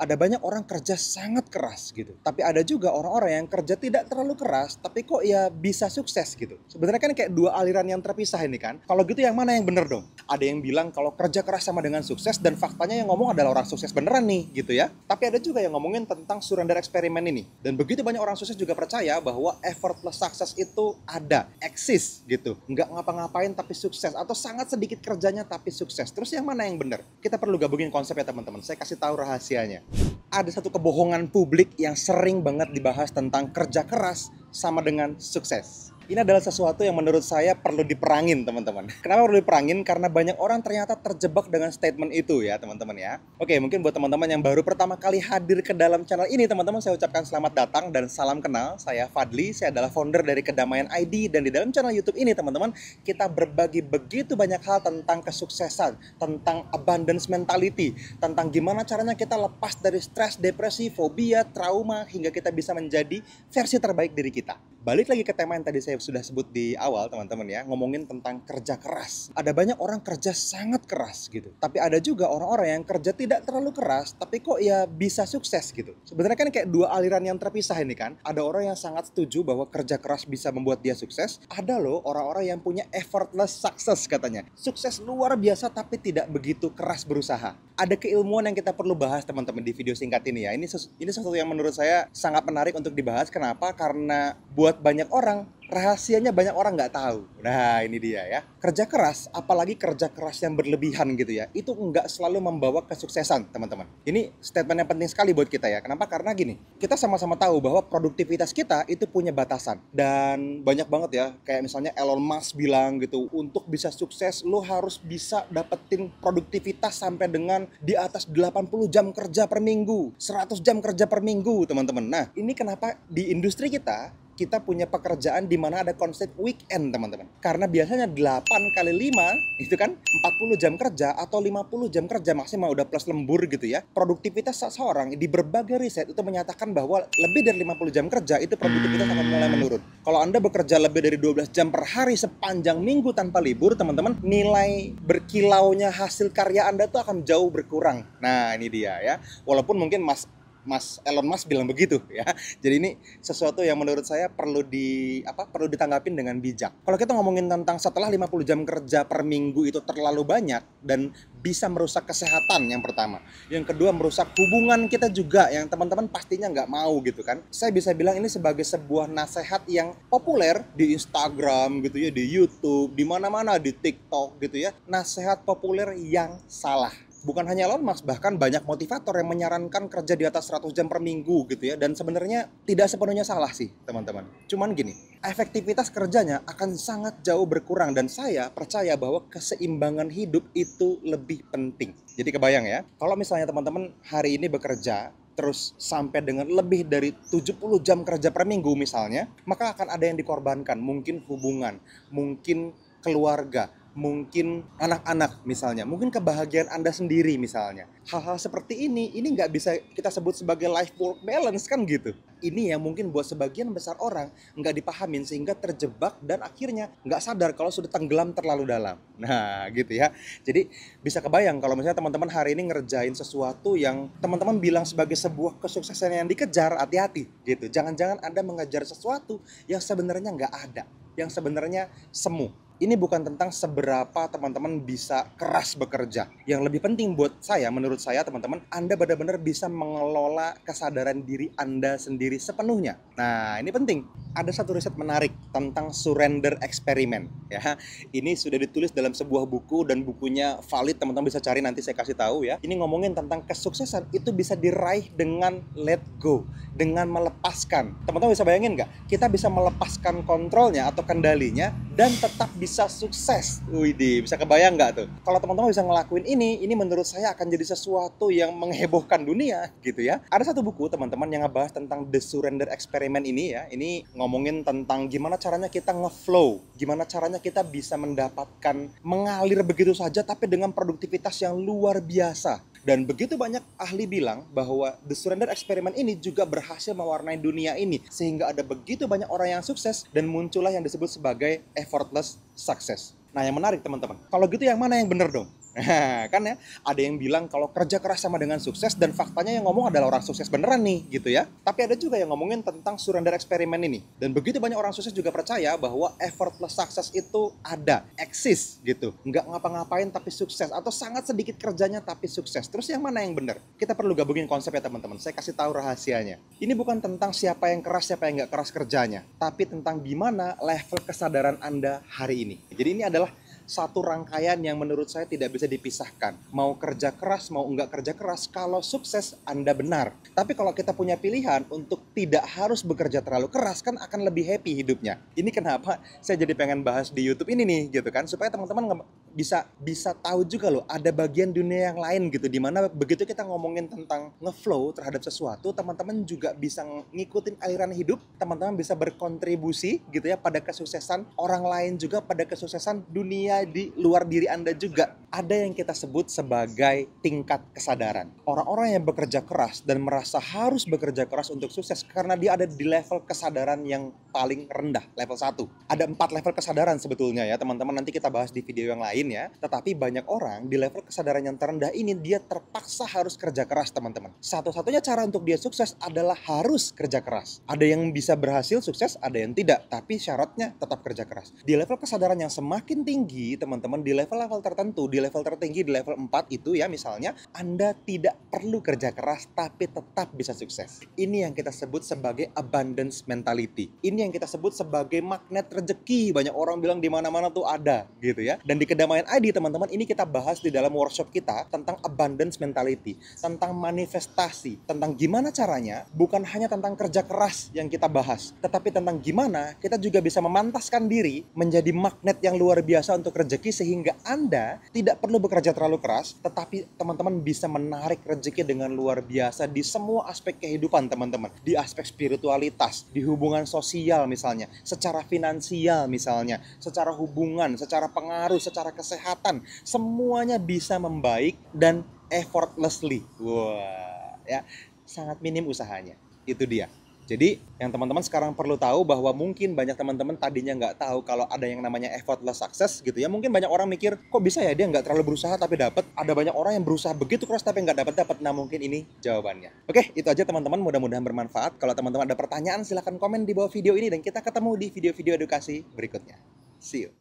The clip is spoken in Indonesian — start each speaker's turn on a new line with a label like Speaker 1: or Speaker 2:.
Speaker 1: Ada banyak orang kerja sangat keras gitu. Tapi ada juga orang-orang yang kerja tidak terlalu keras, tapi kok ya bisa sukses gitu. Sebenarnya kan kayak dua aliran yang terpisah ini kan. Kalau gitu yang mana yang bener dong? Ada yang bilang kalau kerja keras sama dengan sukses, dan faktanya yang ngomong adalah orang sukses beneran nih gitu ya. Tapi ada juga yang ngomongin tentang surrender eksperimen ini. Dan begitu banyak orang sukses juga percaya bahwa effortless success itu ada, eksis gitu. Nggak ngapa-ngapain tapi sukses, atau sangat sedikit kerjanya tapi sukses. Terus yang mana yang bener? Kita perlu gabungin konsep ya teman-teman. Saya kasih tahu rahasianya. Ada satu kebohongan publik yang sering banget dibahas tentang kerja keras sama dengan sukses. Ini adalah sesuatu yang menurut saya perlu diperangin, teman-teman. Kenapa perlu diperangin? Karena banyak orang ternyata terjebak dengan statement itu ya, teman-teman ya. Oke, mungkin buat teman-teman yang baru pertama kali hadir ke dalam channel ini, teman-teman, saya ucapkan selamat datang dan salam kenal. Saya Fadli, saya adalah founder dari Kedamaian ID, dan di dalam channel YouTube ini, teman-teman, kita berbagi begitu banyak hal tentang kesuksesan, tentang abundance mentality, tentang gimana caranya kita lepas dari stres, depresi, fobia, trauma, hingga kita bisa menjadi versi terbaik diri kita. Balik lagi ke tema yang tadi saya sudah sebut di awal, teman-teman ya, ngomongin tentang kerja keras. Ada banyak orang kerja sangat keras gitu. Tapi ada juga orang-orang yang kerja tidak terlalu keras, tapi kok ya bisa sukses gitu. Sebenarnya kan kayak dua aliran yang terpisah ini kan. Ada orang yang sangat setuju bahwa kerja keras bisa membuat dia sukses. Ada loh orang-orang yang punya effortless success katanya. Sukses luar biasa tapi tidak begitu keras berusaha. Ada keilmuan yang kita perlu bahas, teman-teman, di video singkat ini ya. Ini sesuatu yang menurut saya sangat menarik untuk dibahas. Kenapa? Karena buat banyak orang, rahasianya banyak orang nggak tahu. Nah, ini dia ya. Kerja keras, apalagi kerja keras yang berlebihan gitu ya, itu nggak selalu membawa kesuksesan, teman-teman. Ini statement yang penting sekali buat kita ya. Kenapa? Karena gini, kita sama-sama tahu bahwa produktivitas kita itu punya batasan. Dan banyak banget ya, kayak misalnya Elon Musk bilang gitu, untuk bisa sukses, lo harus bisa dapetin produktivitas sampai dengan di atas 80 jam kerja per minggu, 100 jam kerja per minggu, teman-teman. Nah, ini kenapa di industri kita punya pekerjaan di mana ada konsep weekend, teman-teman. Karena biasanya 8 kali 5 itu kan 40 jam kerja atau 50 jam kerja maksimal, udah plus lembur gitu ya. Produktivitas seseorang di berbagai riset itu menyatakan bahwa lebih dari 50 jam kerja itu produktivitas akan mulai menurun. Kalau Anda bekerja lebih dari 12 jam per hari sepanjang minggu tanpa libur, teman-teman, nilai berkilaunya hasil karya Anda tuh akan jauh berkurang. Nah, ini dia ya. Walaupun mungkin Mas Elon Musk bilang begitu ya. Jadi ini sesuatu yang menurut saya perlu ditanggapin dengan bijak. Kalau kita ngomongin tentang setelah 50 jam kerja per minggu itu terlalu banyak dan bisa merusak kesehatan yang pertama. Yang kedua, merusak hubungan kita juga yang teman-teman pastinya nggak mau gitu kan. Saya bisa bilang ini sebagai sebuah nasihat yang populer di Instagram gitu ya, di YouTube, di mana-mana, di TikTok gitu ya. Nasihat populer yang salah. Bukan hanya Elon Musk, bahkan banyak motivator yang menyarankan kerja di atas 100 jam per minggu gitu ya. Dan sebenarnya tidak sepenuhnya salah sih, teman-teman. Cuman gini, efektivitas kerjanya akan sangat jauh berkurang. Dan saya percaya bahwa keseimbangan hidup itu lebih penting. Jadi kebayang ya, kalau misalnya teman-teman hari ini bekerja terus sampai dengan lebih dari 70 jam kerja per minggu misalnya, maka akan ada yang dikorbankan. Mungkin hubungan, mungkin keluarga, mungkin anak-anak misalnya, mungkin kebahagiaan Anda sendiri misalnya. Hal-hal seperti ini nggak bisa kita sebut sebagai life work balance kan gitu. Ini yang mungkin buat sebagian besar orang nggak dipahamin sehingga terjebak dan akhirnya nggak sadar kalau sudah tenggelam terlalu dalam. Nah gitu ya. Jadi bisa kebayang kalau misalnya teman-teman hari ini ngerjain sesuatu yang teman-teman bilang sebagai sebuah kesuksesan yang dikejar, hati-hati gitu. Jangan-jangan Anda mengejar sesuatu yang sebenarnya nggak ada, yang sebenarnya semu. Ini bukan tentang seberapa teman-teman bisa keras bekerja. Yang lebih penting buat saya, menurut saya teman-teman, Anda benar-benar bisa mengelola kesadaran diri Anda sendiri sepenuhnya. Nah, ini penting. Ada satu riset menarik tentang surrender eksperimen. Ya, ini sudah ditulis dalam sebuah buku dan bukunya valid, teman-teman bisa cari, nanti saya kasih tahu ya. Ini ngomongin tentang kesuksesan itu bisa diraih dengan let go, dengan melepaskan. Teman-teman bisa bayangin nggak? Kita bisa melepaskan kontrolnya atau kendalinya dan tetap bisa sukses. Widih, bisa kebayang nggak tuh? Kalau teman-teman bisa ngelakuin ini menurut saya akan jadi sesuatu yang menghebohkan dunia gitu ya. Ada satu buku teman-teman yang ngebahas tentang The Surrender Experiment ini ya. Ini ngomongin tentang gimana caranya kita ngeflow, gimana caranya kita bisa mendapatkan mengalir begitu saja tapi dengan produktivitas yang luar biasa. Dan begitu banyak ahli bilang bahwa The Surrender Experiment ini juga berhasil mewarnai dunia ini. Sehingga ada begitu banyak orang yang sukses dan muncullah yang disebut sebagai effortless success. Nah yang menarik teman-teman, kalau gitu yang mana yang benar dong? Nah, kan ya, ada yang bilang kalau kerja keras sama dengan sukses dan faktanya yang ngomong adalah orang sukses beneran nih, gitu ya. Tapi ada juga yang ngomongin tentang surrender eksperimen ini. Dan begitu banyak orang sukses juga percaya bahwa effortless success itu ada, eksis gitu. Nggak ngapa-ngapain tapi sukses, atau sangat sedikit kerjanya tapi sukses. Terus yang mana yang benar? Kita perlu gabungin konsep ya teman-teman. Saya kasih tahu rahasianya. Ini bukan tentang siapa yang keras, siapa yang nggak keras kerjanya. Tapi tentang gimana level kesadaran Anda hari ini. Jadi ini adalah satu rangkaian yang menurut saya tidak bisa dipisahkan. Mau kerja keras, mau enggak kerja keras, kalau sukses Anda benar. Tapi kalau kita punya pilihan untuk tidak harus bekerja terlalu keras, kan akan lebih happy hidupnya. Ini kenapa saya jadi pengen bahas di YouTube ini nih, gitu kan, supaya teman-teman bisa tahu juga loh, ada bagian dunia yang lain gitu, dimana begitu kita ngomongin tentang ngeflow terhadap sesuatu, teman-teman juga bisa ngikutin aliran hidup, teman-teman bisa berkontribusi gitu ya pada kesuksesan orang lain juga, pada kesuksesan dunia di luar diri Anda juga. Ada yang kita sebut sebagai tingkat kesadaran. Orang-orang yang bekerja keras dan merasa harus bekerja keras untuk sukses karena dia ada di level kesadaran yang paling rendah, level 1. Ada 4 level kesadaran sebetulnya ya teman-teman, nanti kita bahas di video yang lain ya. Tetapi banyak orang di level kesadaran yang terendah ini dia terpaksa harus kerja keras teman-teman. Satu-satunya cara untuk dia sukses adalah harus kerja keras. Ada yang bisa berhasil sukses, ada yang tidak, tapi syaratnya tetap kerja keras. Di level kesadaran yang semakin tinggi teman-teman, di level-level tertentu, di level tertinggi, di level 4 itu ya misalnya, Anda tidak perlu kerja keras tapi tetap bisa sukses. Ini yang kita sebut sebagai abundance mentality. Ini yang kita sebut sebagai magnet rezeki. Banyak orang bilang di mana-mana tuh ada gitu ya. Dan di Kedamaian ID teman-teman, ini kita bahas di dalam workshop kita tentang abundance mentality, tentang manifestasi, tentang gimana caranya, bukan hanya tentang kerja keras yang kita bahas, tetapi tentang gimana kita juga bisa memantaskan diri menjadi magnet yang luar biasa untuk rezeki, sehingga Anda tidak perlu bekerja terlalu keras, tetapi teman-teman bisa menarik rezeki dengan luar biasa di semua aspek kehidupan teman-teman. Di aspek spiritualitas, di hubungan sosial misalnya, secara finansial misalnya, secara hubungan, secara pengaruh, secara kesehatan, semuanya bisa membaik dan effortlessly. Wah, ya, sangat minim usahanya. Itu dia. Jadi yang teman-teman sekarang perlu tahu bahwa mungkin banyak teman-teman tadinya nggak tahu kalau ada yang namanya effortless success gitu ya. Mungkin banyak orang mikir, kok bisa ya dia nggak terlalu berusaha tapi dapat. Ada banyak orang yang berusaha begitu keras tapi nggak dapat. Nah mungkin ini jawabannya. Oke, itu aja teman-teman. Mudah-mudahan bermanfaat. Kalau teman-teman ada pertanyaan silahkan komen di bawah video ini dan kita ketemu di video-video edukasi berikutnya. See you.